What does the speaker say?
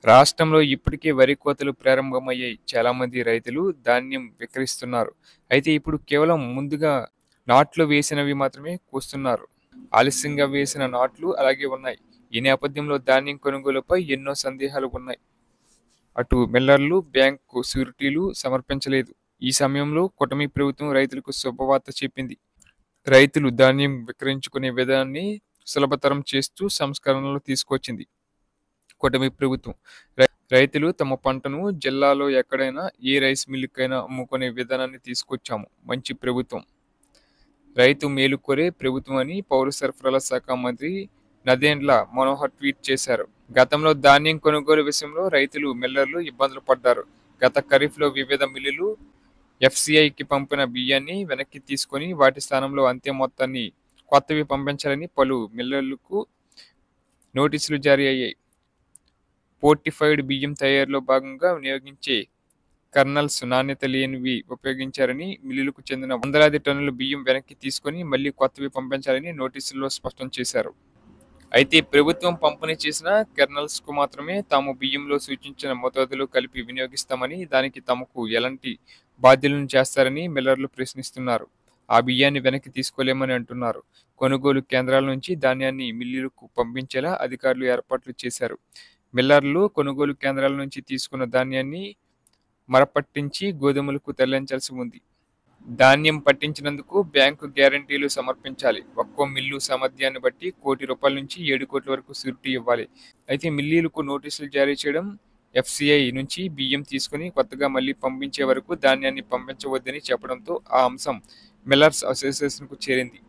రాష్ట్రంలో ఇప్పటికే వరి కోతలు ప్రారంభమయ్యాయి. చాలామంది రైతులు ధాన్యం విక్రయిస్తున్నారు. అయితే ఇప్పుడు కేవలం ముందుగా నాట్లు వేసినవి మాత్రమే కోస్తున్నారు. ఆలస్యంగా వేసిన నాట్లు అలాగే ఉన్నాయి. ఈ నేపథ్యంలో ధాన్యం కొనుగోలుపై ఎన్నో సందేహాలు ఉన్నాయి. అటు మిల్లర్లు, బ్యాంకు షూరిటీలు సమర్పించలేదు. ఈ సమయంలో కూటమి ప్రభుత్వం రైతులకు శుభవార్త చెప్పింది. రైతులు ధాన్యం విక్రయించుకునే విధానాన్ని సులభతరం చేస్తూ సంస్కరణలు తీసుకొచ్చింది కూటమి ప్రభుత్వం. రైతులు తమ పంటను జిల్లాలో ఎక్కడైనా ఏ రైస్ మిల్లుకైనా అమ్ముకునే విధానాన్ని తీసుకొచ్చాము. మంచి ప్రభుత్వం. రైతు మేలు కోరే ప్రభుత్వం అని పౌర సరఫరాల శాఖ మంత్రి నదెండ్ల మనోహర్ ట్వీట్ చేశారు. గతంలో ధాన్యం కొనుగోలు విషయంలో రైతులు, మిల్లర్లు ఇబ్బందులు పడ్డారు. గత ఖరీఫ్లో వివిధ మిల్లులు ఎఫ్సిఐకి పంపిన బియ్యాన్ని వెనక్కి తీసుకొని వాటి స్థానంలో అంతే మొత్తాన్ని కొత్తవి పంపించాలని పలు మిల్లర్లకు నోటీసులు జారీ అయ్యాయి. పోర్టిఫైడ్ బియ్యం తయారీలో భాగంగా వినియోగించే కర్నల్స్ నాణ్యత లేనివి ఉపయోగించారని, మిల్లులకు చెందిన వందలాది టన్నుల బియ్యం వెనక్కి తీసుకొని మళ్లీ కొత్తవి పంపించాలని నోటీసుల్లో స్పష్టం చేశారు. అయితే ప్రభుత్వం పంపిణీ చేసిన కెర్నల్స్కు మాత్రమే తాము బియ్యంలో సూచించిన మోతాదులో కలిపి వినియోగిస్తామని, దానికి తమకు ఎలాంటి బాధ్యతలను చేస్తారని మిల్లర్లు ప్రశ్నిస్తున్నారు. ఆ బియ్యాన్ని వెనక్కి తీసుకోలేమని అంటున్నారు. కొనుగోలు కేంద్రాల నుంచి ధాన్యాన్ని మిల్లులకు పంపించేలా అధికారులు ఏర్పాట్లు చేశారు. మిల్లర్లు కొనుగోలు కేంద్రాల నుంచి తీసుకున్న ధాన్యాన్ని మరపట్టించి గోదాములకు తరలించాల్సి ఉంది. ధాన్యం పట్టించినందుకు బ్యాంకు గ్యారంటీలు సమర్పించాలి. ఒక్కో మిల్లు సామర్థ్యాన్ని బట్టి ₹1,00,00,000 నుంచి 7 కోట్ల వరకు షూరిటీ ఇవ్వాలి. అయితే మిల్లులకు నోటీసులు జారీ చేయడం, ఎఫ్సిఐ నుంచి బియ్యం తీసుకుని కొత్తగా మళ్లీ పంపించే వరకు ధాన్యాన్ని పంపించవద్దని చెప్పడంతో ఆ అంశం మిల్లర్స్ అసోసియేషన్కు చేరింది.